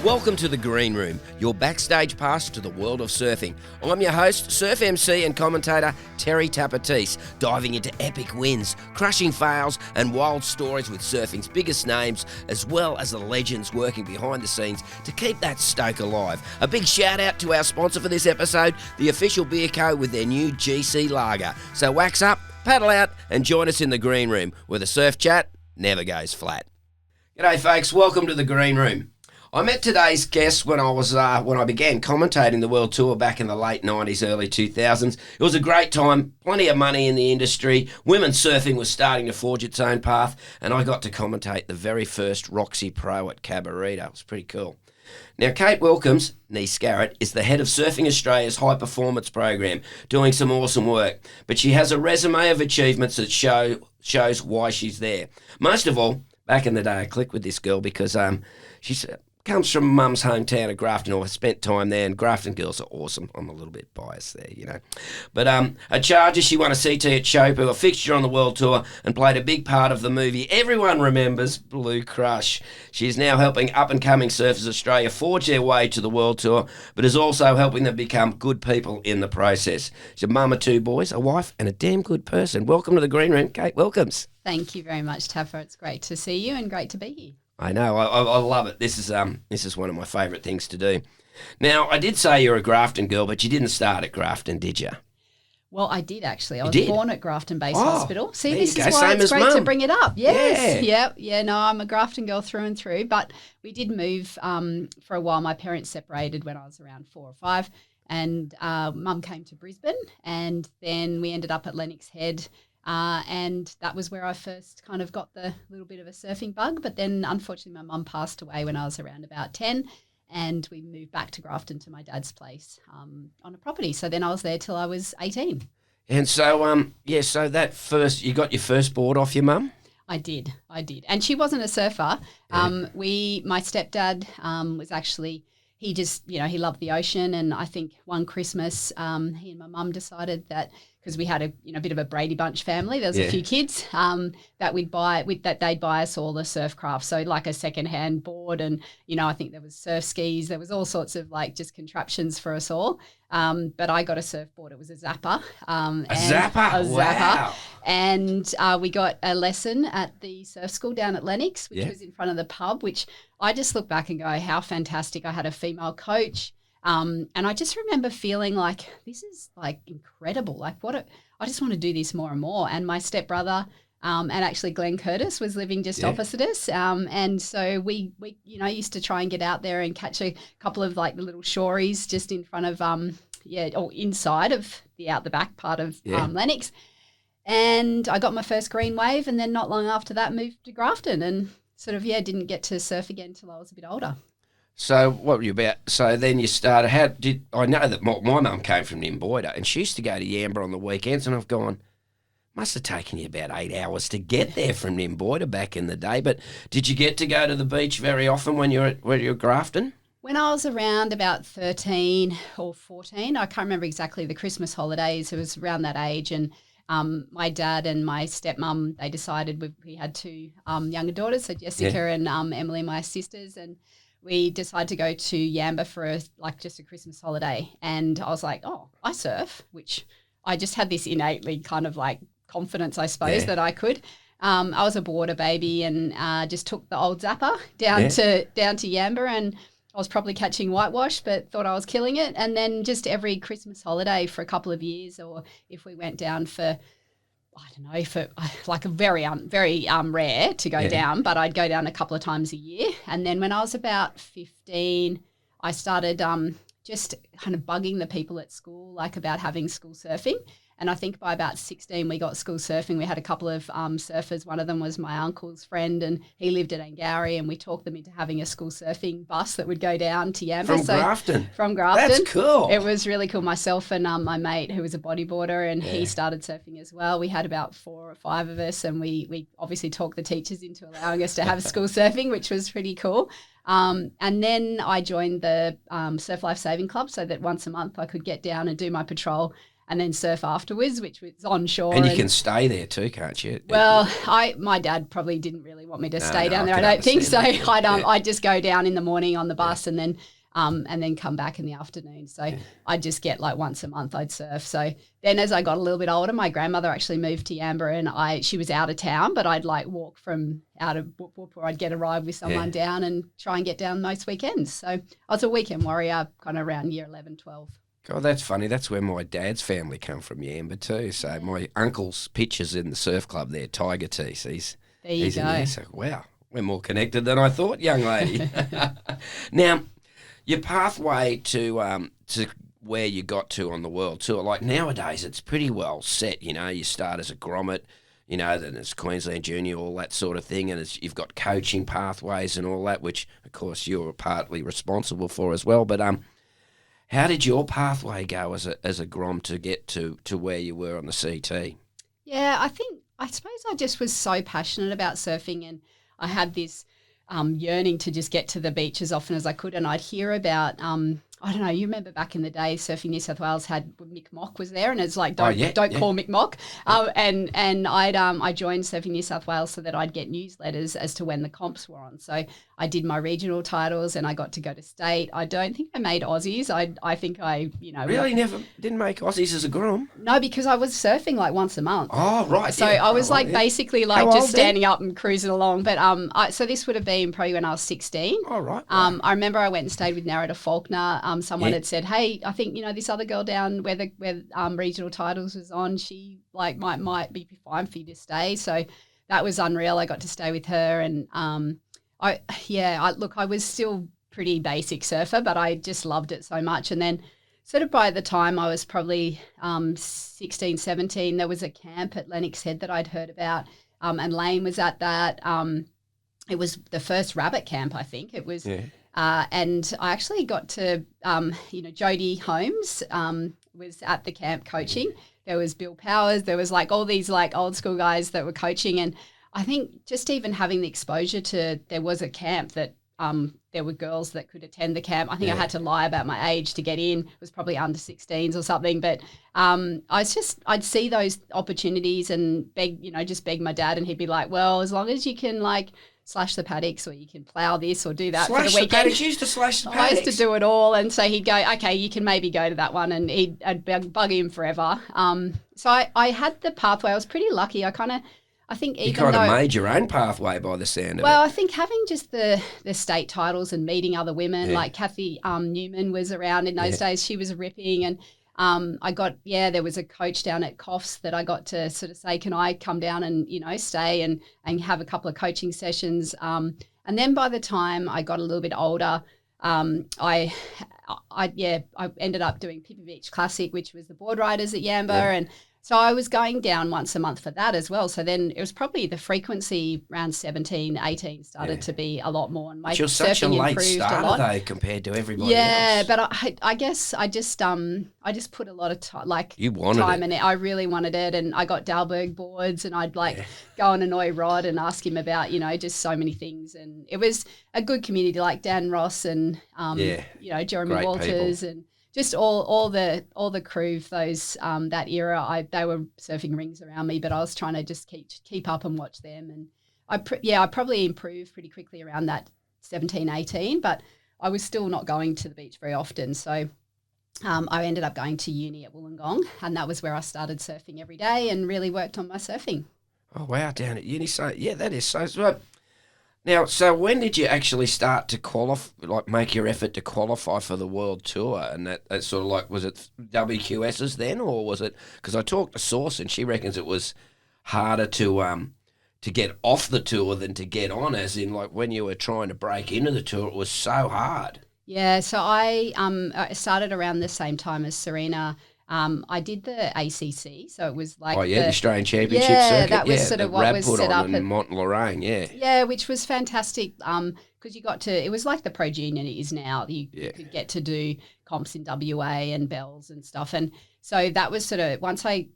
Welcome to the Green Room, your backstage pass to the world of surfing. I'm your host, surf MC and commentator Tappa Teece, diving into epic wins, crushing fails and wild stories with surfing's biggest names, as well as the legends working behind the scenes to keep that stoke alive. A big shout out to our sponsor for this episode, the Official Beer Co. with their new GC Lager. So wax up, paddle out and join us in the Green Room, where the surf chat never goes flat. G'day folks, welcome to the Green Room. I met today's guest when I began commentating the World Tour back in the late 90s, early 2000s. It was a great time, plenty of money in the industry, women's surfing was starting to forge its own path, and I got to commentate the very first Roxy Pro at Cabarita. It was pretty cool. Now, Kate Wilcomes, nee Scarrett, is the head of Surfing Australia's High Performance Program, doing some awesome work. But she has a resume of achievements that shows why she's there. Most of all, back in the day, I clicked with this girl because she's comes from mum's hometown of Grafton, or spent time there, and Grafton girls are awesome. I'm a little bit biased there, you know. But a Charger, she won a CT at Chopu, a fixture on the World Tour, and played a big part of the movie everyone remembers, Blue Crush. She is now helping up-and-coming surfers Australia forge their way to the World Tour, but is also helping them become good people in the process. She's a mum of two boys, a wife, and a damn good person. Welcome to the Green Room, Kate Wilcomes. Thank you very much, Tappa. It's great to see you and great to be here. I know, I love it. This is one of my favourite things to do. Now, I did say you're a Grafton girl, but you didn't start at Grafton, did you? Well, I did actually. I was born at Grafton Base Hospital. See, this is why Same it's great Mum. to bring it up. Yes, yeah. No, I'm a Grafton girl through and through. But we did move for a while. My parents separated when I was around 4 or 5, and Mum came to Brisbane, and then we ended up at Lennox Head. And that was where I first kind of got the little bit of a surfing bug. But then, unfortunately, my mum passed away when I was around about 10, and we moved back to Grafton to my dad's place on a property. So then I was there till I was 18. And so, so that first, you got your first board off your mum? I did. And she wasn't a surfer. Yeah. My stepdad was actually, he just, he loved the ocean. And I think one Christmas, he and my mum decided that, because we had a bit of a Brady Bunch family. There was a few kids that they'd buy us all the surf craft. So like a secondhand board, and I think there was surf skis. There was all sorts of just contraptions for us all. But I got a surfboard. It was a Zappa. A Zappa. Wow. And we got a lesson at the surf school down at Lennox, which was in front of the pub. Which I just look back and go, how fantastic! I had a female coach. And I just remember feeling like this is incredible. I just want to do this more and more. And my stepbrother and actually Glenn Curtis was living just opposite us. And so we used to try and get out there and catch a couple of the little shories just in front of or inside of the back part of Lennox. And I got my first green wave, and then not long after that moved to Grafton, and didn't get to surf again till I was a bit older. So what were you about? So then you started. I know that my mum came from Nimboida, and she used to go to Yamba on the weekends, and I've gone, must have taken you about 8 hours to get there from Nimboida back in the day. But did you get to go to the beach very often when you were at Grafton? When I was around about 13 or 14, I can't remember exactly the Christmas holidays. It was around that age, and my dad and my stepmum, they decided we had two younger daughters, so Jessica and Emily, my sisters, and we decided to go to Yamba for just a Christmas holiday. And I was like, oh, I surf, which I just had this innately kind of confidence, I suppose, that I could. I was a boarder baby, and just took the old Zappa down to Yamba, and I was probably catching whitewash, but thought I was killing it. And then just every Christmas holiday for a couple of years, or if we went down for, I don't know, for a very rare to go down, but I'd go down a couple of times a year. And then when I was about 15, I started just kind of bugging the people at school, about having school surfing. And I think by about 16, we got school surfing. We had a couple of surfers. One of them was my uncle's friend, and he lived at Angourie, and we talked them into having a school surfing bus that would go down to Yamba. Grafton? From Grafton. That's cool. It was really cool. Myself and my mate, who was a bodyboarder, and he started surfing as well. We had about 4 or 5 of us, and we obviously talked the teachers into allowing us to have school surfing, which was pretty cool. And then I joined the Surf Life Saving Club, so that once a month I could get down and do my patrol and then surf afterwards, which was on shore. And you can stay there too, can't you? Well, my dad probably didn't really want me to stay down there. I I don't think so. understand that, yeah. I'd just go down in the morning on the bus and then come back in the afternoon. So I'd just get like once a month I'd surf. So then as I got a little bit older, my grandmother actually moved to Yamba and she was out of town, but I'd like walk from out of Whoop Whoop, or I'd get a ride with someone down and try and get down most weekends. So I was a weekend warrior kind of around year 11, 12. God, that's funny. That's where my dad's family come from, Yamba too. So my uncle's pictures in the surf club there, Tiger Teece. He's There in you there. go. So, wow, we're more connected than I thought, young lady. Now, your pathway to where you got to on the world tour, like nowadays it's pretty well set. You know, you start as a grommet, you know, then it's Queensland Junior, all that sort of thing, and you've got coaching pathways and all that, which of course you're partly responsible for as well. But how did your pathway go as a grom to get to where you were on the CT? Yeah, I suppose I just was so passionate about surfing, and I had this yearning to just get to the beach as often as I could. And I'd hear about, I don't know, you remember back in the day, Surfing New South Wales had Mick Mock was there, and it's like, don't call Mick Mock. And I joined Surfing New South Wales so that I'd get newsletters as to when the comps were on. So I did my regional titles and I got to go to state. I don't think I made Aussies. I think Really didn't make Aussies as a grom? No, because I was surfing like once a month. Oh, right. So I was basically like How just old standing up and cruising along. But so this would have been probably when I was 16. Oh, right. I remember I went and stayed with Narada Faulkner. Someone had said, hey, I think, this other girl down where regional titles was on, she like might be fine for you to stay. So that was unreal. I got to stay with her, and I was still pretty basic surfer, but I just loved it so much. And then sort of by the time I was probably 16, 17, there was a camp at Lennox Head that I'd heard about, and Lane was at that. It was the first rabbit camp, I think. It was, and I actually got to, Jodie Holmes was at the camp coaching. There was Bill Powers. There was like all these like old school guys that were coaching, and I think just even having the exposure to, there was a camp that there were girls that could attend the camp. I think I had to lie about my age to get in. It was probably under 16s or something. But I'd see those opportunities and beg my dad, and he'd be like, well, as long as you can like slash the paddocks, or you can plough this or do that for the weekend. Paddocks, you used to slash the paddocks. I used to do it all. And so he'd go, okay, you can maybe go to that one, and I'd bug him forever. So I had the pathway. I was pretty lucky. I think even you kind of made your own pathway by the sound of it. Well, I think having just the state titles and meeting other women, like Kathy Newman was around in those days. She was ripping, and there was a coach down at Coffs that I got to sort of say, can I come down and, stay and have a couple of coaching sessions. And then by the time I got a little bit older, I ended up doing Pippi Beach Classic, which was the board riders at Yamba, and so I was going down once a month for that as well. So then it was probably the frequency around 17, 18 started to be a lot more. And my you're such a surfing late improved starter, a lot. though, compared to everybody else. Yeah, but I guess I just put a lot of time in it. I really wanted it, and I got Dalberg boards, and I'd go and annoy Rod and ask him about, just so many things. And it was a good community, like Dan Ross and Jeremy Great Walters people. and just all the crew of those that era. They were surfing rings around me, but I was trying to just keep up and watch them. And I probably improved pretty quickly around that 17, 18, but I was still not going to the beach very often. So I ended up going to uni at Wollongong, and that was where I started surfing every day and really worked on my surfing. Oh, wow, down at uni. So, that is so right. Now, so when did you actually start to qualify, like make your effort to qualify for the world tour? And that sort of like, was it WQS's then, or was it, because I talked to Source and she reckons it was harder to get off the tour than to get on, as in like when you were trying to break into the tour, it was so hard. Yeah, so I started around the same time as Serena. I did the ACC, so it was like the Australian Championship circuit. Yeah, that was sort of what was set up in Mont Lorraine. Yeah, which was fantastic because you got to. It was like the Pro Junior is now. You could get to do comps in WA and Bells and stuff, and so that was sort of once I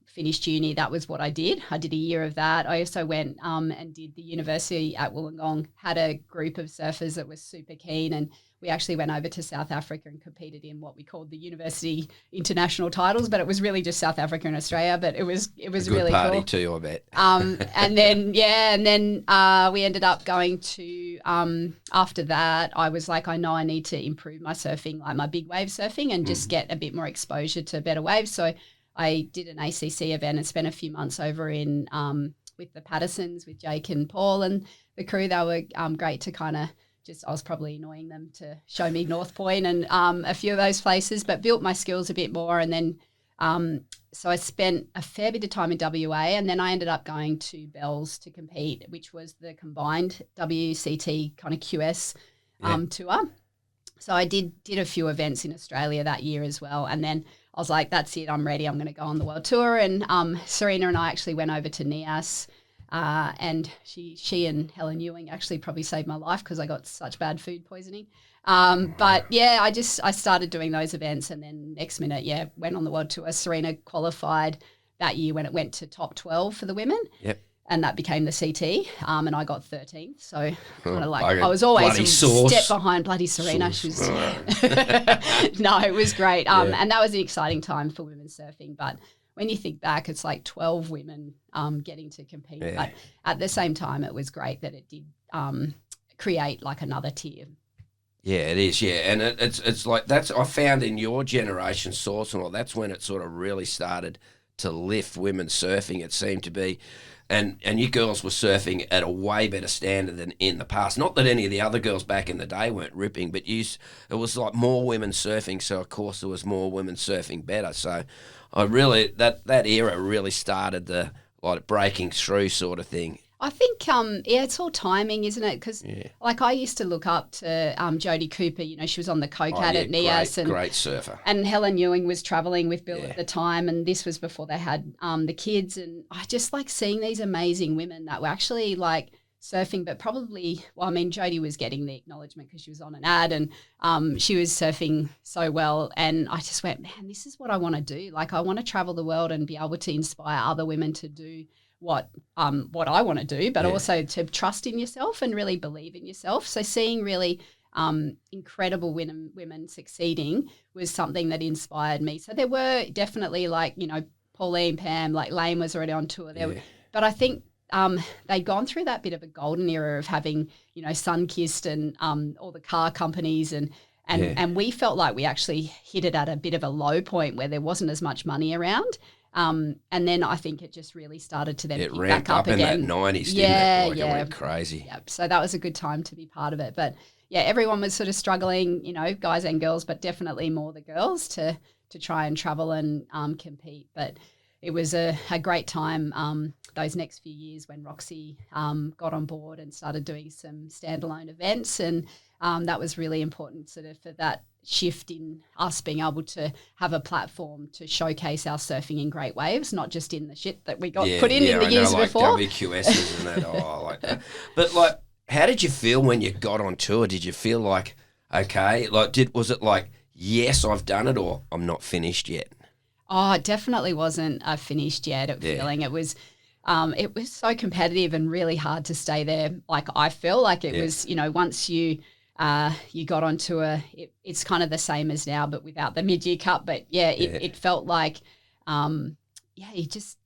finished uni, that was what I did. I did a year of that. I also went and did the university at Wollongong. Had a group of surfers that was super keen, and we actually went over to South Africa and competed in what we called the university international titles, but it was really just South Africa and Australia. But it was A good really party cool. too, I bet. And then we ended up going to after that. I was like, I know I need to improve my surfing, like my big wave surfing, and just get a bit more exposure to better waves. So I did an ACC event and spent a few months over in with the Pattersons, with Jake and Paul and the crew. They were great to kind of I was probably annoying them to show me North Point and a few of those places, but built my skills a bit more. And then so I spent a fair bit of time in WA, and then I ended up going to Bells to compete, which was the combined WCT kind of QS tour. So I did a few events in Australia that year as well. And then I was like, that's it, I'm ready. I'm going to go on the world tour. And Serena and I actually went over to Nias. And she and Helen Ewing actually probably saved my life because I got such bad food poisoning. But yeah, I started doing those events, and then next minute, went on the world tour. Serena qualified that year when it went to top 12 for the women. Yep. And that became the CT, and I got 13th. So kind of like I was always a step behind bloody Serena. She was, no, it was great. And that was an exciting time for women's surfing. But when you think back, it's like 12 women getting to compete. Yeah. But at the same time, it was great that it did create like another tier. Yeah, it is, yeah. And it's like that's I found in your generation, Source and all, that's when it sort of really started to lift women's surfing, it seemed to be. And you girls were surfing at a way better standard than in the past. Not that any of the other girls back in the day weren't ripping, but it was like more women surfing, so of course there was more women surfing better. So I really that era really started the like breaking through sort of thing. I think, it's all timing, isn't it? Because, like, I used to look up to Jodie Cooper. You know, she was on the Cocat at Nias. Great surfer. And Helen Ewing was travelling with Bill at the time, and this was before they had the kids. And I just like seeing these amazing women that were actually, like, surfing, but probably, Jodie was getting the acknowledgement because she was on an ad, and she was surfing so well. And I just went, man, this is what I want to do. Like, I want to travel the world and be able to inspire other women to do what I want to do, but also to trust in yourself and really believe in yourself. So seeing really incredible women succeeding was something that inspired me. So there were definitely like, you know, Pauline, Pam, like Lane was already on tour there. But I think they'd gone through that bit of a golden era of having, you know, Sunkist and all the car companies and we felt like we actually hit it at a bit of a low point where there wasn't as much money around. And then I think it just really started to then pick back up again. It ramped up in that 90s, didn't it? Like it went crazy. Yep. So that was a good time to be part of it. But, yeah, everyone was sort of struggling, you know, guys and girls, but definitely more the girls to try and travel and compete. But it was a great time those next few years when Roxy got on board and started doing some standalone events. And that was really important sort of for that shift in us being able to have a platform to showcase our surfing in great waves, not just in the shit that we got put in the years before. WQSs and that, I like that. But like, how did you feel when you got on tour? Did you feel like, okay, like was it like, yes, I've done it, or I'm not finished yet? Oh, it definitely wasn't a finished yet feeling. It was so competitive and really hard to stay there. Like I feel like it was, you know, once you got on tour, it's kind of the same as now, but without the mid-year cup. But it felt like, you just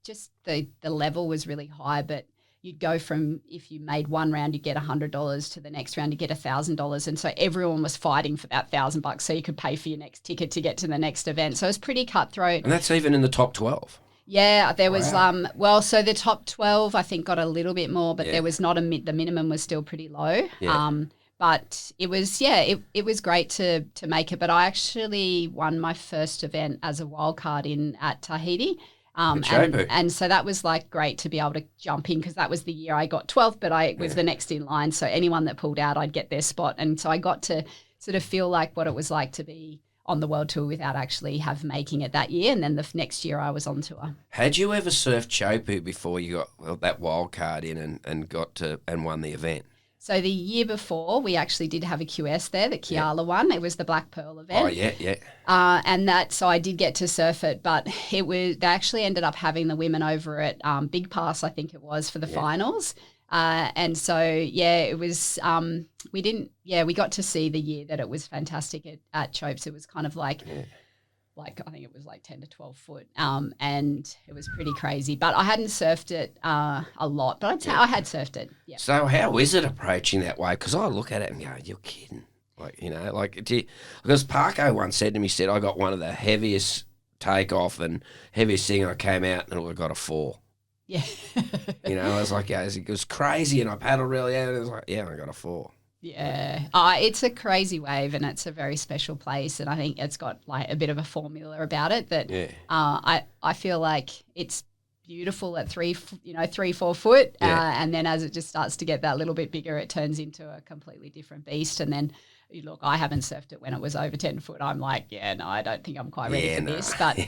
the level was really high, but you'd go from, if you made one round, you get $100 to the next round, you get $1,000. And so everyone was fighting for that $1,000 so you could pay for your next ticket to get to the next event. So it was pretty cutthroat. And that's even in the top 12. Yeah, there was, so the top 12, I think, got a little bit more, but there was not the minimum was still pretty low. Yeah. But it was, it was great to make it. But I actually won my first event as a wild card at Tahiti. And so that was like great to be able to jump in because that was the year I got 12th, but I was the next in line. So anyone that pulled out, I'd get their spot. And so I got to sort of feel like what it was like to be on the world tour without actually making it that year. And then the next year I was on tour. Had you ever surfed Chopu before you got that wild card in and got to and won the event? So the year before, we actually did have a QS there, the Kiala one. It was the Black Pearl event. Oh, yeah. So I did get to surf it, but they actually ended up having the women over at Big Pass, I think it was, for the finals. And so, it was, we got to see the year that it was fantastic at Chopes. It was kind of like I think it was like 10 to 12 foot, and it was pretty crazy. But I hadn't surfed it a lot, but I'd say I had surfed it. Yeah. So how is it approaching that way? Because I look at it and go, you're kidding. Because Parko once said to me, I got one of the heaviest takeoff and heaviest thing, and I came out and I got a 4. Yeah. I was like, it was crazy, and I paddled really out, and it was like, I got a 4. Yeah. It's a crazy wave, and it's a very special place, and I think it's got like a bit of a formula about it that I feel like it's beautiful at 3-4 foot, and then as it just starts to get that little bit bigger, it turns into a completely different beast. And then look, I haven't surfed it when it was over 10 foot. I'm like, no, I don't think I'm quite ready for this. But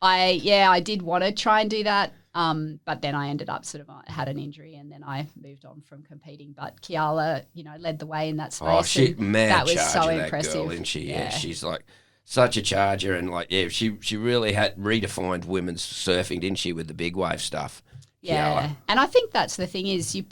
I did want to try and do that. But then I ended up had an injury, and then I moved on from competing. But Kiala, led the way in that space. Oh, she mad that was charger, so that impressive. girl, isn't she? Yeah, she's like such a charger, and she really had redefined women's surfing, didn't she, with the big wave stuff? Yeah, Kiala. And I think that's the thing is you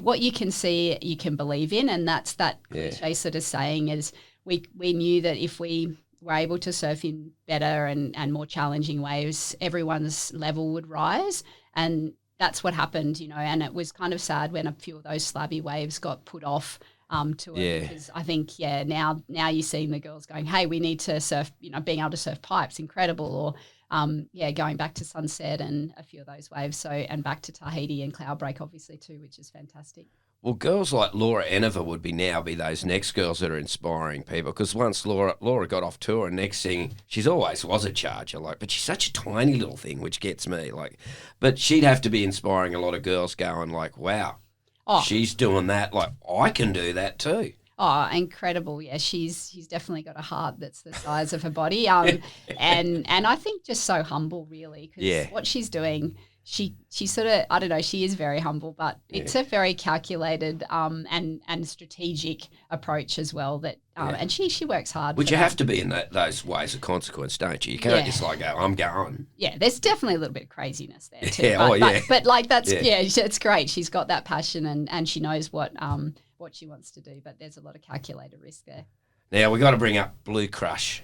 what you can see, you can believe in, and that's that cliche sort of saying is we knew that if we were able to surf in better and more challenging waves, everyone's level would rise, and that's what happened, and it was kind of sad when a few of those slabby waves got put off to it, because I think, now you're seeing the girls going, hey, we need to surf, being able to surf pipes, incredible, or going back to Sunset and a few of those waves, and back to Tahiti and Cloudbreak obviously too, which is fantastic. Well, girls like Laura Eniver would be those next girls that are inspiring people, because once Laura got off tour, and next thing, she's always was a charger, but she's such a tiny little thing, which gets me, but she'd have to be inspiring a lot of girls going wow, she's doing that, I can do that too. Oh, incredible. Yeah, she's definitely got a heart that's the size of her body. And I think just so humble, really, because what she's doing, she sort of, I don't know, she is very humble, but it's a very calculated and strategic approach as well that and she works hard. Would you have to be in those ways of consequence, don't you? You can't just go, I'm going. Yeah, there's definitely a little bit of craziness there too. Yeah, but that's it's great. She's got that passion and she knows what she wants to do, but there's a lot of calculated risk there. Now we got to bring up Blue Crush.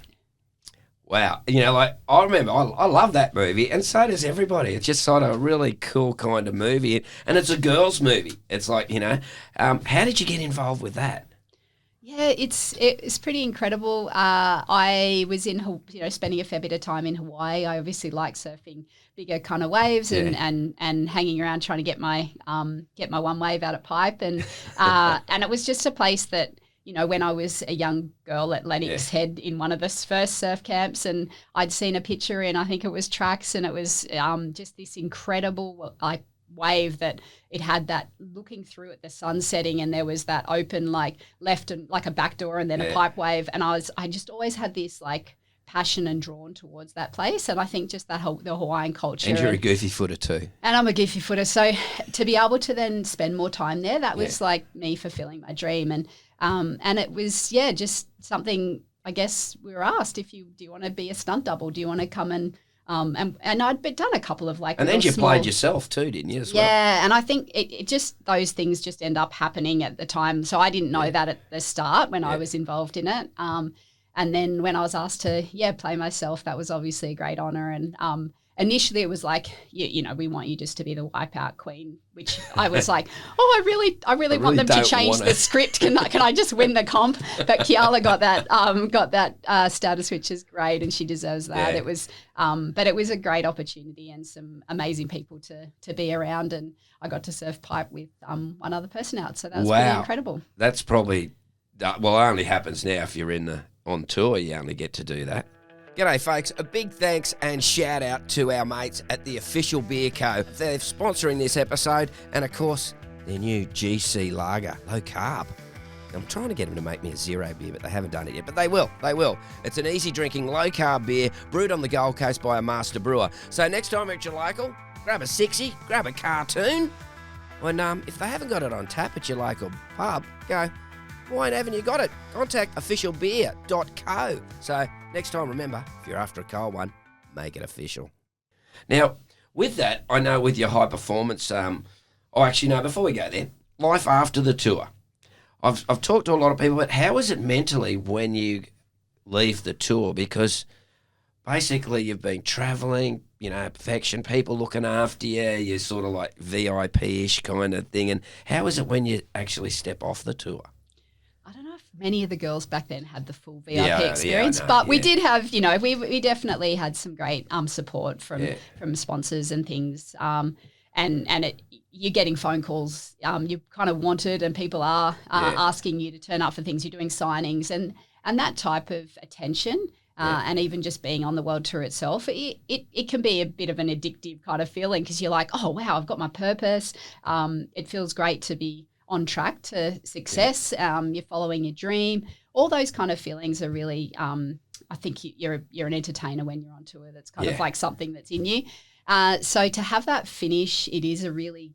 Wow. I remember, I love that movie, and so does everybody. It's just sort of a really cool kind of movie, and it's a girls' movie. It's how did you get involved with that? Yeah, it's pretty incredible. I was spending a fair bit of time in Hawaii. I obviously like surfing bigger kind of waves and hanging around trying to get my one wave out at Pipe, and it was just a place that, when I was a young girl at Lennox Head in one of the first surf camps, and I'd seen a picture in, I think it was Tracks, and it was just this incredible wave that it had that looking through at the sun setting, and there was that open left and a back door and then a pipe wave, and I just always had this passion and drawn towards that place, and I think just the Hawaiian culture. And you're a goofy footer too. And I'm a goofy footer, so to be able to then spend more time there, that was me fulfilling my dream, and it was just something. I guess we were asked do you want to be a stunt double? Do you want to come and I'd done a couple of and then you played yourself too, didn't you, as well? Yeah, and I think it just, those things just end up happening at the time. So I didn't know that at the start when I was involved in it. And then when I was asked to play myself, that was obviously a great honour. And initially it was we want you just to be the wipeout queen, which I was like, I really want them to change the script. Can I just win the comp? But Kiala got that status, which is great, and she deserves that. Yeah. It was, but it was a great opportunity and some amazing people to be around, and I got to surf pipe with one other person out, so that was pretty incredible. That's probably it only happens now if you're on tour. You only get to do that. G'day folks, a big thanks and shout out to our mates at the Official Beer Co. They're sponsoring this episode, and of course their new GC Lager, low carb. I'm trying to get them to make me a zero beer, but they haven't done it yet, but they will. It's an easy drinking low carb beer brewed on the Gold Coast by a master brewer. So next time at your local, grab a 60, grab a cartoon, and if they haven't got it on tap at your local pub, go, why haven't you got it? Contact officialbeer.co. So next time, remember, if you're after a cold one, make it official. Now, with that, I know with your high performance, oh, actually, no, before we go there, life after the tour. I've talked to a lot of people, but how is it mentally when you leave the tour? Because basically you've been travelling, perfection, people looking after you, you're sort of like VIP-ish kind of thing. And how is it when you actually step off the tour? I don't know if many of the girls back then had the full VIP Yeah, experience, I know, but we did have, we definitely had some great support from sponsors and things. You're getting phone calls you kind of wanted, and people are asking you to turn up for things. You're doing signings and that type of attention. And even just being on the world tour itself, it can be a bit of an addictive kind of feeling, because you're like, oh, wow, I've got my purpose. It feels great to be on track to success. You're following your dream. All those kind of feelings are really, I think you're an entertainer when you're on tour. That's kind of like something that's in you. So to have that finish, it is a really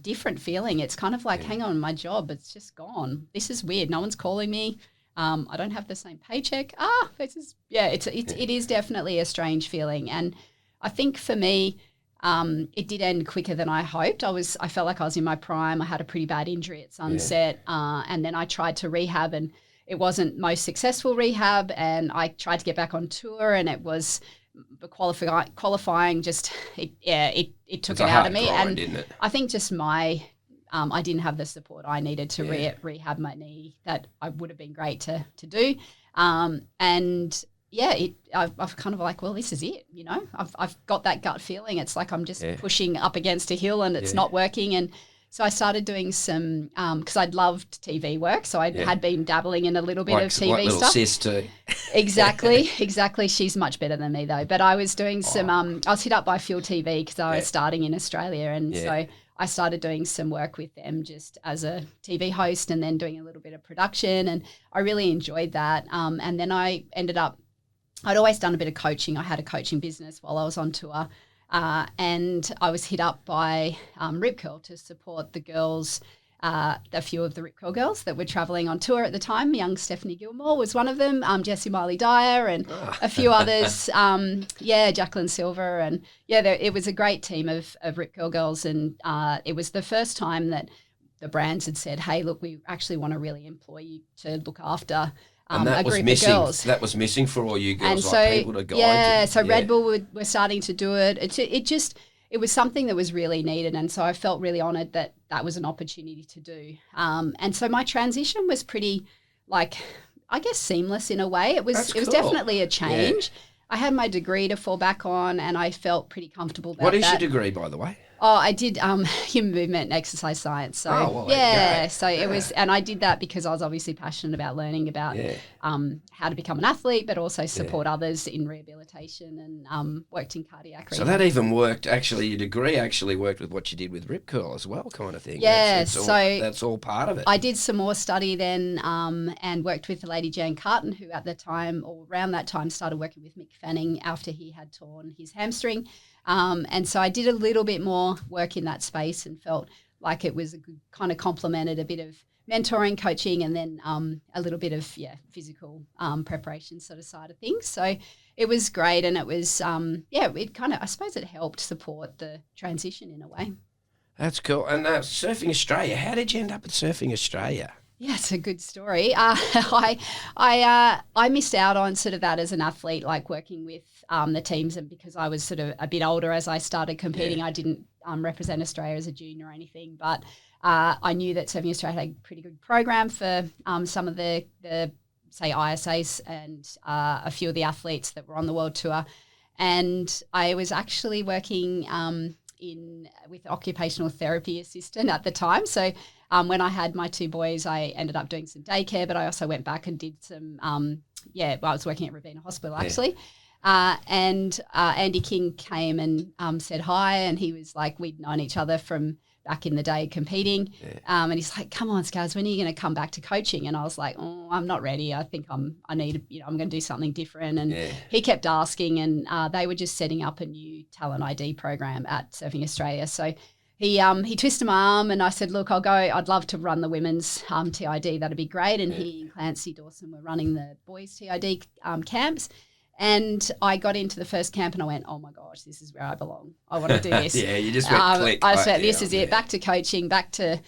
different feeling. It's kind of like, hang on, my job, it's just gone. This is weird. No one's calling me. I don't have the same paycheck. It is definitely a strange feeling. And I think for me, it did end quicker than I hoped. I felt like I was in my prime. I had a pretty bad injury at Sunset, and then I tried to rehab, and it wasn't most successful rehab. And I tried to get back on tour, and it was qualifying. Just it took it out of me, grind, and didn't it? I think just I didn't have the support I needed to rehab my knee that I would have been great to do. I've kind of like, well, this is it, I've got that gut feeling. It's like I'm just pushing up against a hill and it's not working. And so I started doing some, because I'd loved TV work. So I had been dabbling in a little bit of TV little stuff. sis too. Exactly. She's much better than me though. But I was doing some, I was hit up by Phil TV because I was starting in Australia. And so I started doing some work with them just as a TV host, and then doing a little bit of production, and I really enjoyed that. And then I ended up, I'd always done a bit of coaching. I had a coaching business while I was on tour, and I was hit up by Rip Curl to support the girls, a few of the Rip Curl girls that were travelling on tour at the time. Young Stephanie Gilmore was one of them, Jessie Miley Dyer, and a few others. Jacqueline Silver, and it was a great team of Rip Curl girls, and it was the first time that the brands had said, "Hey, look, we actually want to really employ you to look after." And that was missing. That was missing for all you girls, and like people to guide. Red Bull were starting to do it. It was something that was really needed, and so I felt really honoured that was an opportunity to do. And so my transition was pretty, I guess, seamless in a way. It was definitely a change. Yeah. I had my degree to fall back on, and I felt pretty comfortable about that. What is your degree, by the way? Oh, I did human movement and exercise science. So it was, and I did that because I was obviously passionate about learning about how to become an athlete, but also support others in rehabilitation, and worked in cardiac rehab. So that even worked. Actually, your degree actually worked with what you did with Rip Curl as well, kind of thing. Yeah, that's all part of it. I did some more study then, and worked with the lady Jan Carton, who at the time, or around that time, started working with Mick Fanning after he had torn his hamstring. And so I did a little bit more work in that space, and felt like it was a good kind of complemented a bit of mentoring, coaching, and then a little bit of physical preparation sort of side of things. So it was great, and it was it kind of, I suppose, it helped support the transition in a way. That's cool. And Surfing Australia, how did you end up at Surfing Australia? Yeah, it's a good story. I missed out on sort of that as an athlete, like working with the teams, and because I was sort of a bit older as I started competing, I didn't represent Australia as a junior or anything, but I knew that Surfing Australia had a pretty good program for some of the say ISAs and a few of the athletes that were on the world tour, and I was actually working with occupational therapy assistant at the time. So when I had my two boys, I ended up doing some daycare, but I also went back and did some, I was working at Robina Hospital actually. And Andy King came and said hi, and he was like, we'd known each other from back in the day competing. And he's like, come on, Scars, when are you going to come back to coaching? And I was like, oh, I'm not ready. I think I'm going to do something different. And he kept asking, and they were just setting up a new talent ID program at Surfing Australia. So he twisted my arm, and I said, look, I'll go. I'd love to run the women's TID. That'd be great. And he and Clancy Dawson were running the boys TID camps. And I got into the first camp and I went, oh my gosh, this is where I belong. I want to do this. Yeah, you just went click. I said, this is it. Back to coaching, back to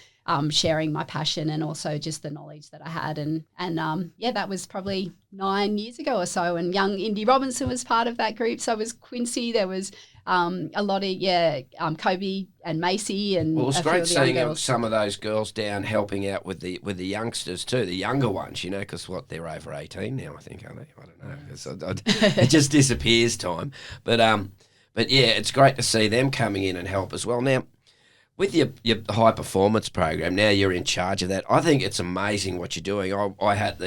sharing my passion and also just the knowledge that I had. And that was probably 9 years ago or so. And young Indy Robinson was part of that group. So was Quincy. There was a lot of, Kobe and Macy and well, it's great seeing girls. some of those girls down helping out with the youngsters too, the younger ones, because they're over 18 now, I think, aren't they? I don't know. It just disappears time. But yeah, it's great to see them coming in and help as well. Now, with your high performance program, now you're in charge of that. I think it's amazing what you're doing. I had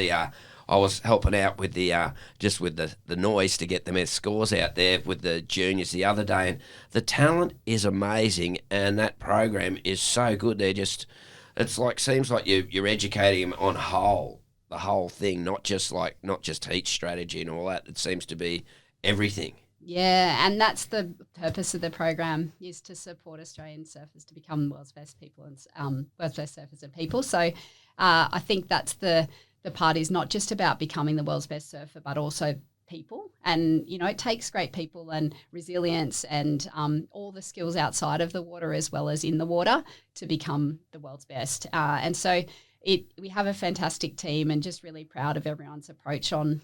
I was helping out with the just with the noise to get the scores out there with the juniors the other day, and the talent is amazing, and that program is so good. Seems like you're educating them on the whole thing, not just teach strategy and all that. It seems to be everything. Yeah, and that's the purpose of the program, is to support Australian surfers to become the world's best people and world's best surfers and people. So I think that's the part, is not just about becoming the world's best surfer, but also people. And, it takes great people and resilience and all the skills outside of the water as well as in the water to become the world's best. And so we have a fantastic team, and just really proud of everyone's approach on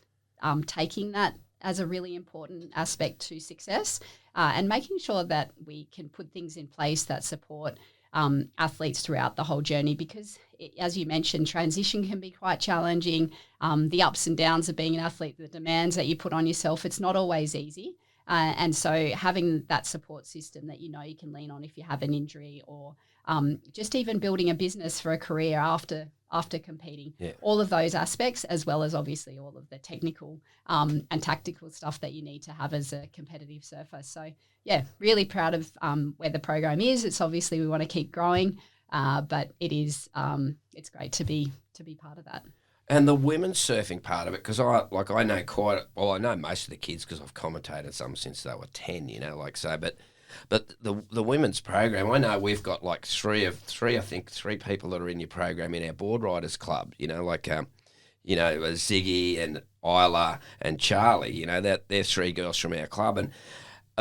taking that as a really important aspect to success, and making sure that we can put things in place that support athletes throughout the whole journey, because as you mentioned, transition can be quite challenging. The ups and downs of being an athlete, the demands that you put on yourself, it's not always easy. And so having that support system that you can lean on if you have an injury, or just even building a business for a career after competing, all of those aspects, as well as obviously all of the technical and tactical stuff that you need to have as a competitive surfer. So yeah, really proud of where the program is. It's obviously we want to keep growing, but it's great to be part of that. And the women's surfing part of it, because I know most of the kids because I've commentated some since they were 10, But the women's program, I know we've got like three people that are in your program in our board riders club. Ziggy and Isla and Charlie. They're three girls from our club, and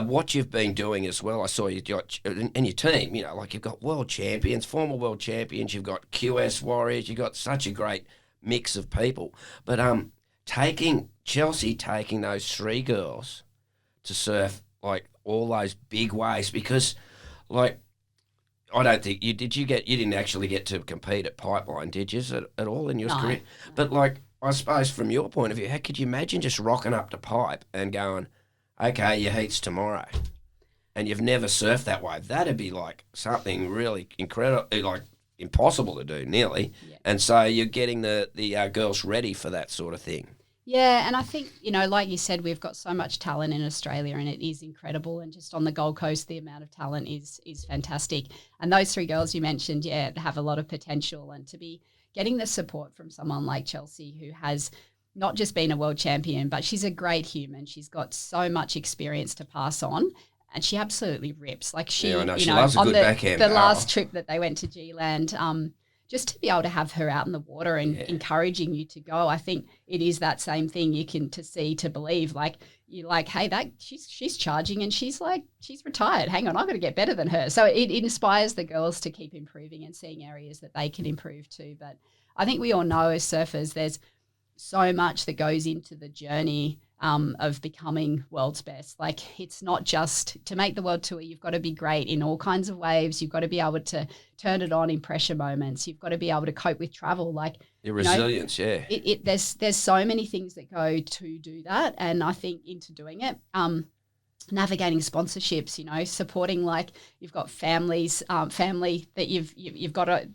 what you've been doing as well. I saw you got and your team. You've got world champions, former world champions. You've got QS warriors. You've got such a great mix of people. But taking those three girls to surf all those big waves, because I don't think you didn't actually get to compete at Pipeline, did you, at all in your career? But I suppose from your point of view, how could you imagine just rocking up to Pipe and going, okay, your heat's tomorrow, and you've never surfed that wave? That'd be something really incredible, impossible to do nearly. Yeah. And so you're getting the girls ready for that sort of thing. Yeah, and I think, like you said, we've got so much talent in Australia, and it is incredible. And just on the Gold Coast, the amount of talent is fantastic. And those three girls you mentioned, they have a lot of potential. And to be getting the support from someone like Chelsea, who has not just been a world champion, but she's a great human. She's got so much experience to pass on, and she absolutely rips. She loves a good backhand. The last trip that they went to G-Land, just to be able to have her out in the water and encouraging you to go, I think it is that same thing to see, to believe. You're hey, she's charging, and she's retired. Hang on, I've got to get better than her. So it inspires the girls to keep improving and seeing areas that they can improve too. But I think we all know as surfers, there's so much that goes into the journey of becoming world's best. It's not just to make the world tour. You've got to be great in all kinds of waves. You've got to be able to turn it on in pressure moments. You've got to be able to cope with travel. Your resilience, there's so many things that go to do that. And I think into doing it, navigating sponsorships, supporting, you've got families, family that you've got to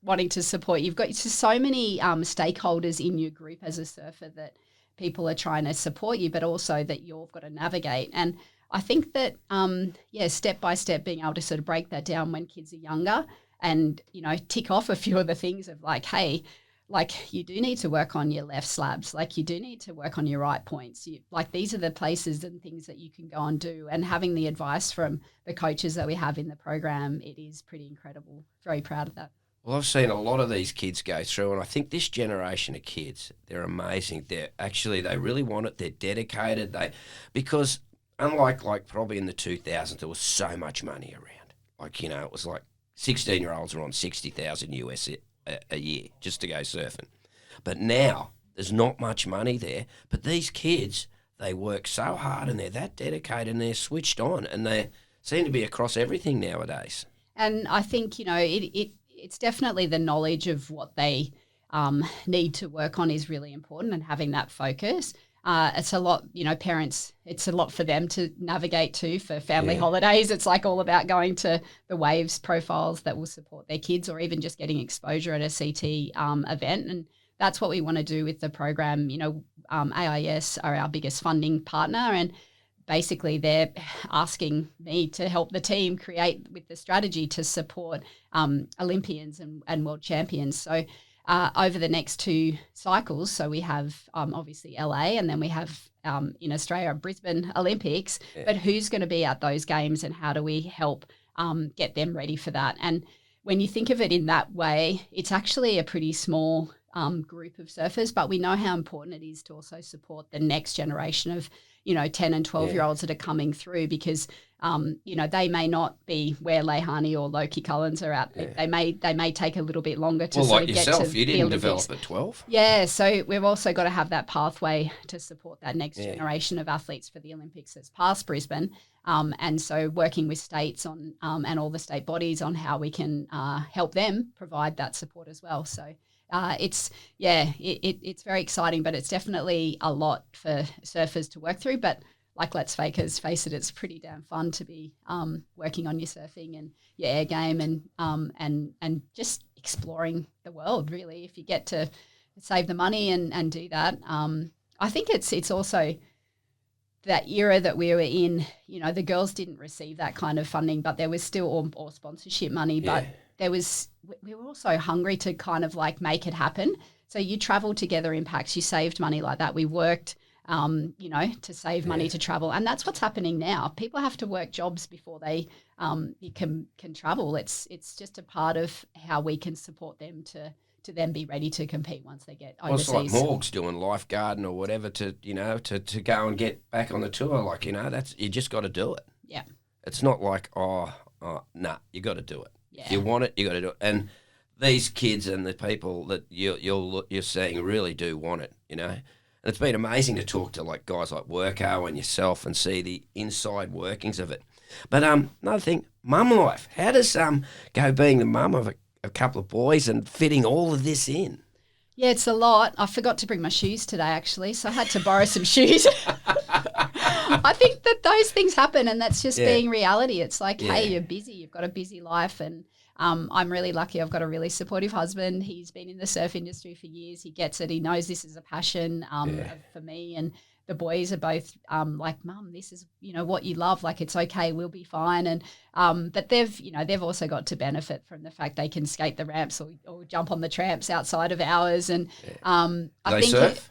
wanting to support. You've got so many stakeholders in your group as a surfer that people are trying to support you, but also that you've got to navigate. And I think that, step by step, being able to sort of break that down when kids are younger and, tick off a few of the things of hey, you do need to work on your left slabs. You do need to work on your right points. These are the places and things that you can go and do. And having the advice from the coaches that we have in the program, it is pretty incredible. Very proud of that. Well, I've seen a lot of these kids go through, and I think this generation of kids, they're amazing. They really want it. They're dedicated. Because unlike like probably in the 2000s, there was so much money around. Like, it was like 16-year-olds were on 60,000 US a year just to go surfing. But now there's not much money there. But these kids, they work so hard and they're that dedicated and they're switched on, and they seem to be across everything nowadays. And I think, it's definitely the knowledge of what they need to work on is really important, and having that focus. It's a lot, parents, it's a lot for them to navigate too for family holidays. It's like all about going to the waves profiles that will support their kids, or even just getting exposure at a CT event. And that's what we want to do with the program. AIS are our biggest funding partner, and basically they're asking me to help the team create with the strategy to support Olympians and world champions. So over the next 2 cycles, so we have obviously LA, and then we have in Australia Brisbane Olympics, but who's going to be at those games and how do we help get them ready for that? And when you think of it in that way, it's actually a pretty small group of surfers, but we know how important it is to also support the next generation of 10 and 12-year-olds that are coming through, because, they may not be where Leihani or Loki Collins are at. Yeah. They may take a little bit longer to sort of get to the Olympics. You didn't develop at 12. Yeah, so we've also got to have that pathway to support that next generation of athletes for the Olympics that's past Brisbane. And so working with states on and all the state bodies on how we can help them provide that support as well. So it's very exciting, but it's definitely a lot for surfers to work through. But like, let's face it, it's pretty damn fun to be working on your surfing and your air game and just exploring the world, really. If you get to save the money and do that, I think it's also that era that we were in. The girls didn't receive that kind of funding, but there was still or sponsorship money, but we were also hungry to kind of like make it happen. So you travel together impacts, you saved money like that. We worked, to save money to travel. And that's what's happening now. People have to work jobs before they can travel. It's just a part of how we can support them to then be ready to compete once they get overseas. Well, it's like Morgs doing lifeguarding or whatever to go and get back on the tour. Like, that's, you just got to do it. Yeah. It's not like, you got to do it. Yeah. If you want it, you got to do it. And these kids and the people that you're seeing really do want it, And it's been amazing to talk to like guys like Worko and yourself and see the inside workings of it. But another thing, mum life. How does go being the mum of a couple of boys and fitting all of this in? Yeah, it's a lot. I forgot to bring my shoes today, actually, so I had to borrow some shoes. I think that those things happen, and that's just being reality. It's like, hey, you're busy. You've got a busy life, and I'm really lucky. I've got a really supportive husband. He's been in the surf industry for years. He gets it. He knows this is a passion for me, and the boys are both like, Mum, this is, what you love. Like, it's okay. We'll be fine. And but they've also got to benefit from the fact they can skate the ramps or jump on the tramps outside of hours. And I think surf?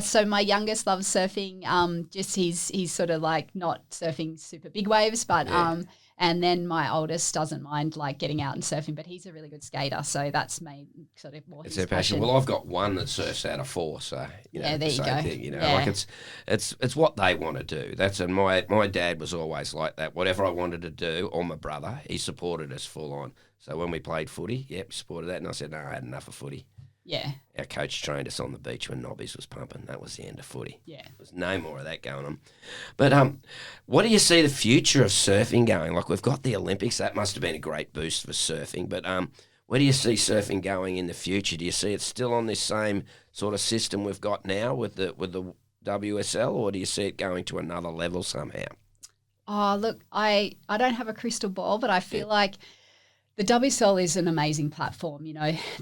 So my youngest loves surfing. Just he's sort of like not surfing super big waves, but and then my oldest doesn't mind like getting out and surfing, but he's a really good skater, so that's made sort of more his passion. Well, I've got one that surfs out of 4, so there you go. Thing, like it's what they want to do. And my dad was always like that. Whatever I wanted to do, or my brother, he supported us full on. So when we played footy, supported that, and I said, no, I had enough of footy. Yeah. Our coach trained us on the beach when Nobbies was pumping. That was the end of footy. Yeah. There's no more of that going on. But what do you see the future of surfing going? Like, we've got the Olympics. That must have been a great boost for surfing. But where do you see surfing going in the future? Do you see it still on this same sort of system we've got now with the WSL, or do you see it going to another level somehow? Oh, look, I don't have a crystal ball, but I feel like the WSL is an amazing platform.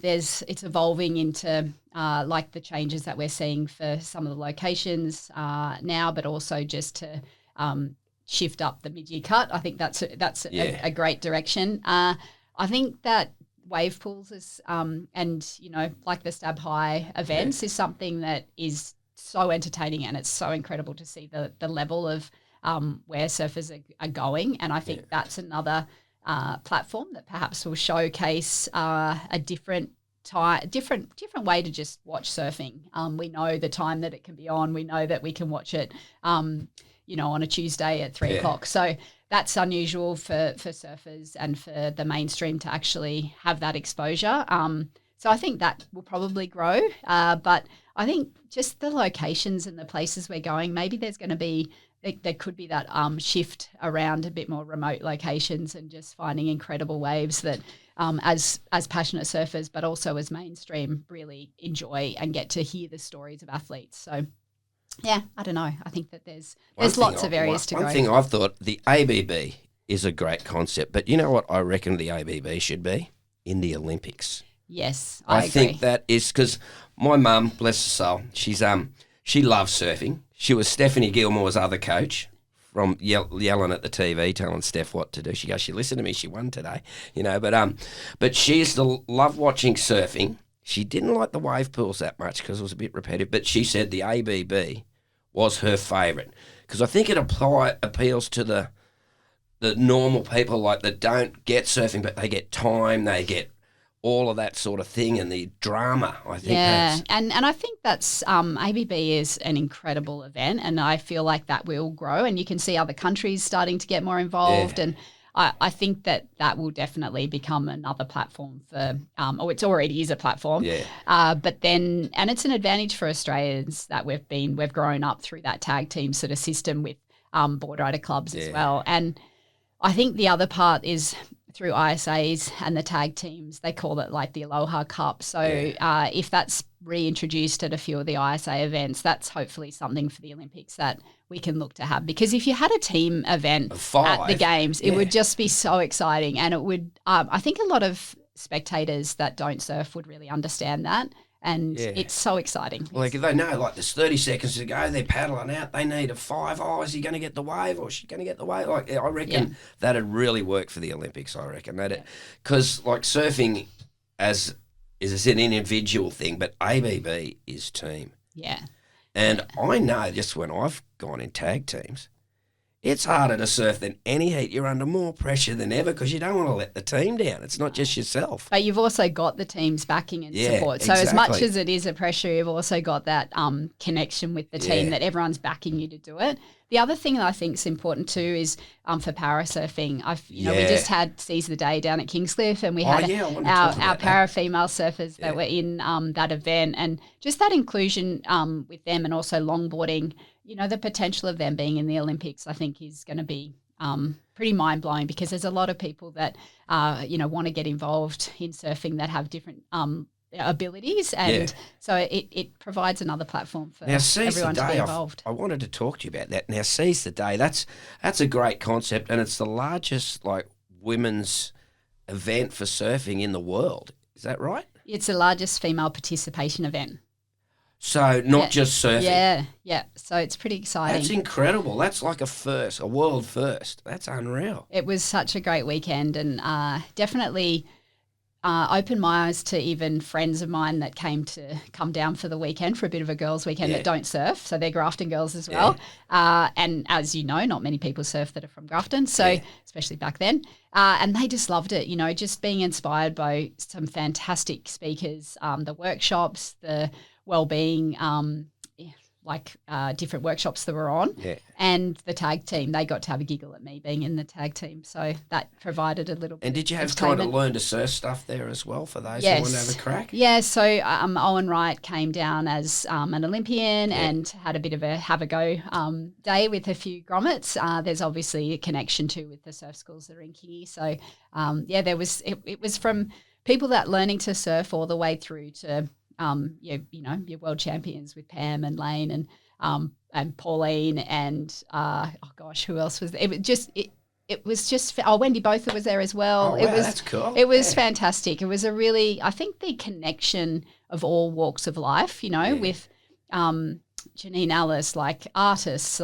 It's evolving into like the changes that we're seeing for some of the locations now, but also just to shift up the mid-year cut. I think that's a great direction. I think that wave pools is like the Stab High events is something that is so entertaining, and it's so incredible to see the level of where surfers are going. And I think that's another platform that perhaps will showcase a different way to just watch surfing. We know the time that it can be on. We know that we can watch it, on a Tuesday at 3:00. So that's unusual for surfers and for the mainstream to actually have that exposure. So I think that will probably grow. But I think just the locations and the places we're going, maybe there's going to be there could be that shift around a bit more remote locations and just finding incredible waves that as passionate surfers but also as mainstream really enjoy and get to hear the stories of athletes. So, yeah, I don't know. I think that there's lots of areas to grow. One thing I've thought, the ABB is a great concept, but you know what I reckon the ABB should be? In the Olympics. Yes, I agree. think that is because my mum, bless her soul, she loves surfing. She was Stephanie Gilmore's other coach from yelling at the TV, telling Steph what to do. She goes, she listened to me, she won today, but she used to love watching surfing. She didn't like the wave pools that much because it was a bit repetitive, but she said the ABB was her favourite because I think it appeals to the normal people like that don't get surfing, but they get time, they get all of that sort of thing and the drama, I think. Yeah, and I think that's ABB is an incredible event and I feel like that will grow and you can see other countries starting to get more involved and I think that will definitely become another platform for it already is a platform. Yeah. But then, and it's an advantage for Australians that we've grown up through that tag team sort of system with board rider clubs as well. And I think the other part is through ISAs and the tag teams, they call it like the Aloha Cup. So if that's reintroduced at a few of the ISA events, that's hopefully something for the Olympics that we can look to have. Because if you had a team event at the Games, it would just be so exciting. And it would, I think a lot of spectators that don't surf would really understand that. And it's so exciting. Like they know, like there's 30 seconds to go, they're paddling out, they need a 5. Oh, is he going to get the wave or is she going to get the wave? Like I reckon that'd really work for the Olympics, I reckon. Because like surfing is an individual thing, but ABB is team. Yeah. And I know just when I've gone in tag teams, it's harder to surf than any heat. You're under more pressure than ever because you don't want to let the team down. It's not just yourself. But you've also got the team's backing and support. So as much as it is a pressure, you've also got that connection with the team that everyone's backing you to do it. The other thing that I think is important too is for parasurfing. We just had Seize the Day down at Kingscliff and we had our para-female surfers that were in that event and just that inclusion with them and also longboarding. The potential of them being in the Olympics, I think, is going to be pretty mind-blowing because there's a lot of people that, want to get involved in surfing that have different abilities. And so it provides another platform for everyone to be involved. I wanted to talk to you about that. Now, Seize the Day, that's a great concept and it's the largest, women's event for surfing in the world. Is that right? It's the largest female participation event. So not just surfing. Yeah. So it's pretty exciting. That's incredible. That's like a world first. That's unreal. It was such a great weekend and definitely opened my eyes to even friends of mine that come down for the weekend for a bit of a girls' weekend that don't surf. So they're Grafton girls as well. And as you know, not many people surf that are from Grafton, so especially back then. And they just loved it, just being inspired by some fantastic speakers, the workshops, the wellbeing, different workshops that were on, and the tag team. They got to have a giggle at me being in the tag team, so that provided a little bit. And did you have time to learn to surf stuff there as well for those who want to have a crack? Yeah, so Owen Wright came down as an Olympian and had a bit of a have a go day with a few grommets. There's obviously a connection too with the surf schools that are in Kingy. So there was it was from people that learning to surf all the way through to your world champions with Pam and Lane and Pauline and who else was there? It was just Wendy Botha was there as well. Oh, wow, that's cool. It was fantastic. It was I think the connection of all walks of life, with Janine Ellis, like artists,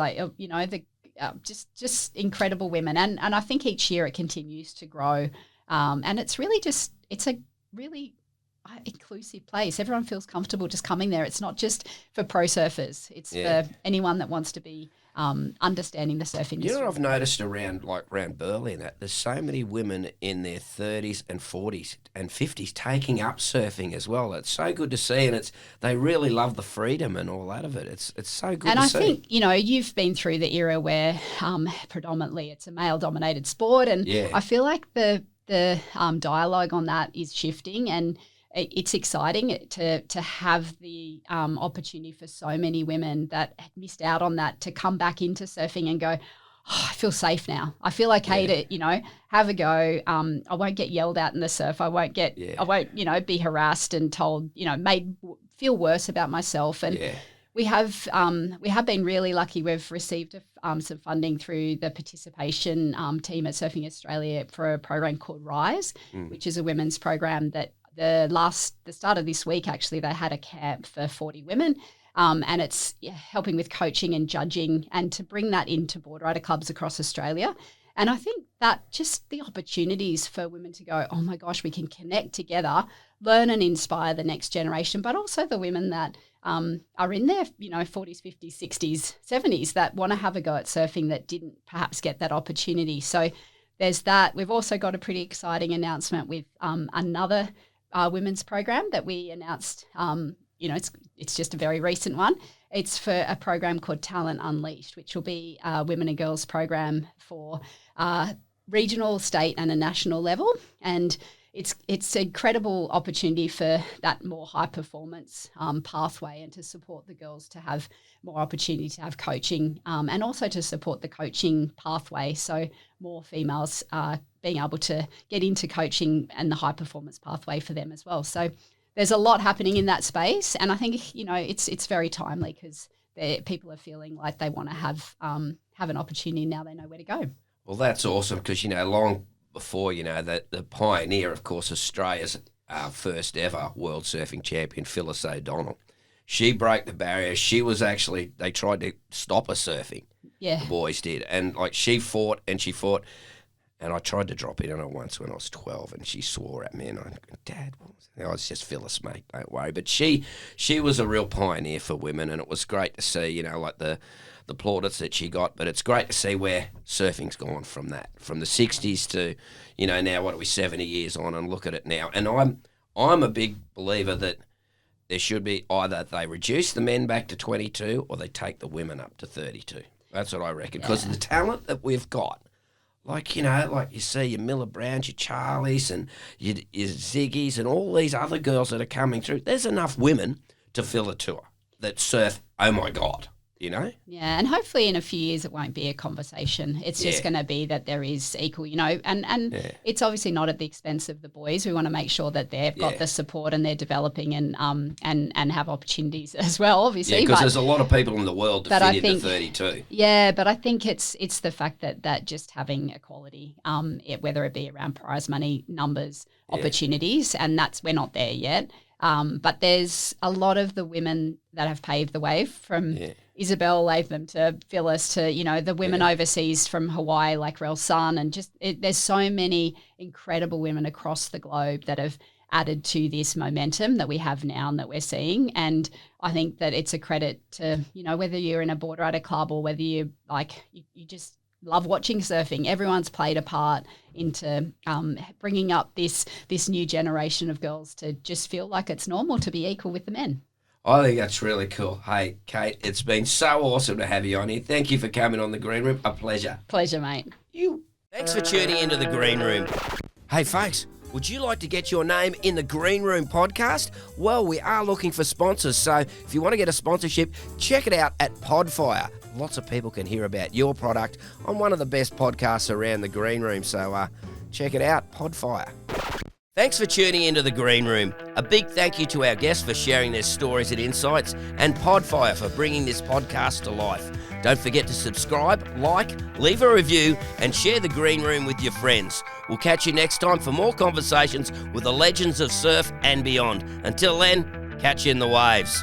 just incredible women. And I think each year it continues to grow. And it's really it's a really inclusive place. Everyone feels comfortable just coming there. It's not just for pro surfers. It's for anyone that wants to be understanding the surf industry. You know what I've noticed around Burleigh and that, there's so many women in their 30s and 40s and 50s taking up surfing as well. It's so good to see, and they really love the freedom and all that of it. It's so good to see. And I think, you've been through the era where predominantly it's a male-dominated sport, and I feel like the dialogue on that is shifting, and it's exciting to have the opportunity for so many women that had missed out on that to come back into surfing and go, I feel safe now. I feel okay to, have a go. I won't get yelled at in the surf. I won't be harassed and told, made feel worse about myself. And we have been really lucky. We've received some funding through the participation team at Surfing Australia for a program called Rise, which is a women's program that the start of this week, actually, they had a camp for 40 women, and it's helping with coaching and judging and to bring that into board rider clubs across Australia. And I think that just the opportunities for women to go, oh my gosh, we can connect together, learn and inspire the next generation, but also the women that are in their 40s, 50s, 60s, 70s that want to have a go at surfing that didn't perhaps get that opportunity. So there's that. We've also got a pretty exciting announcement with another women's program that we announced. It's just a very recent one. It's for a program called Talent Unleashed, which will be a women and girls program for regional, state and a national level. And it's an incredible opportunity for that more high performance pathway, and to support the girls to have more opportunity to have coaching, and also to support the coaching pathway. So more females being able to get into coaching and the high performance pathway for them as well. So there's a lot happening in that space, and I think it's very timely because people are feeling like they want to have an opportunity now. They know where to go. Well, that's awesome because long before that the pioneer, of course, Australia's first ever world surfing champion, Phyllis O'Donnell. She broke the barrier. She was they tried to stop her surfing. Yeah, the boys did, and she fought and she fought. And I tried to drop in on her once when I was 12, and she swore at me, and I go, Dad, what was that? It's just Phyllis, mate, don't worry. But she was a real pioneer for women, and it was great to see, the plaudits that she got. But it's great to see where surfing's gone from that, from the 60s to, now what are we, 70 years on, and look at it now. And I'm a big believer that there should be either they reduce the men back to 22 or they take the women up to 32. That's what I reckon, because of the talent that we've got. Like you see your Miller Browns, your Charlies and your Ziggies and all these other girls that are coming through. There's enough women to fill a tour that surf, oh my God, Yeah, and hopefully in a few years it won't be a conversation. It's just going to be that there is equal, and it's obviously not at the expense of the boys. We want to make sure that they've got the support and they're developing and have opportunities as well, obviously. Yeah, because there's a lot of people in the world to fit into 32. Yeah, but I think it's the fact that just having equality, whether it be around prize money, numbers, opportunities, and we're not there yet. But there's a lot of the women that have paved the way from Isabel Latham to Phyllis to, the women overseas from Hawaii like Rel Sun, and there's so many incredible women across the globe that have added to this momentum that we have now and that we're seeing. And I think that it's a credit to, whether you're in a board rider club or whether you you just love watching surfing. Everyone's played a part into bringing up this new generation of girls to just feel like it's normal to be equal with the men. I think that's really cool. Hey, Kate, it's been so awesome to have you on here. Thank you for coming on The Green Room. A pleasure. Pleasure, mate. Thanks for tuning into The Green Room. Hey, folks, would you like to get your name in The Green Room podcast? Well, we are looking for sponsors, so if you want to get a sponsorship, check it out at Podfire. Lots of people can hear about your product on one of the best podcasts around The Green Room, so check it out, Podfire. Thanks for tuning into The Green Room. A big thank you to our guests for sharing their stories and insights, and Podfire for bringing this podcast to life. Don't forget to subscribe, leave a review, and share The Green Room with your friends. We'll catch you next time for more conversations with the legends of surf and beyond. Until then, catch you in the waves.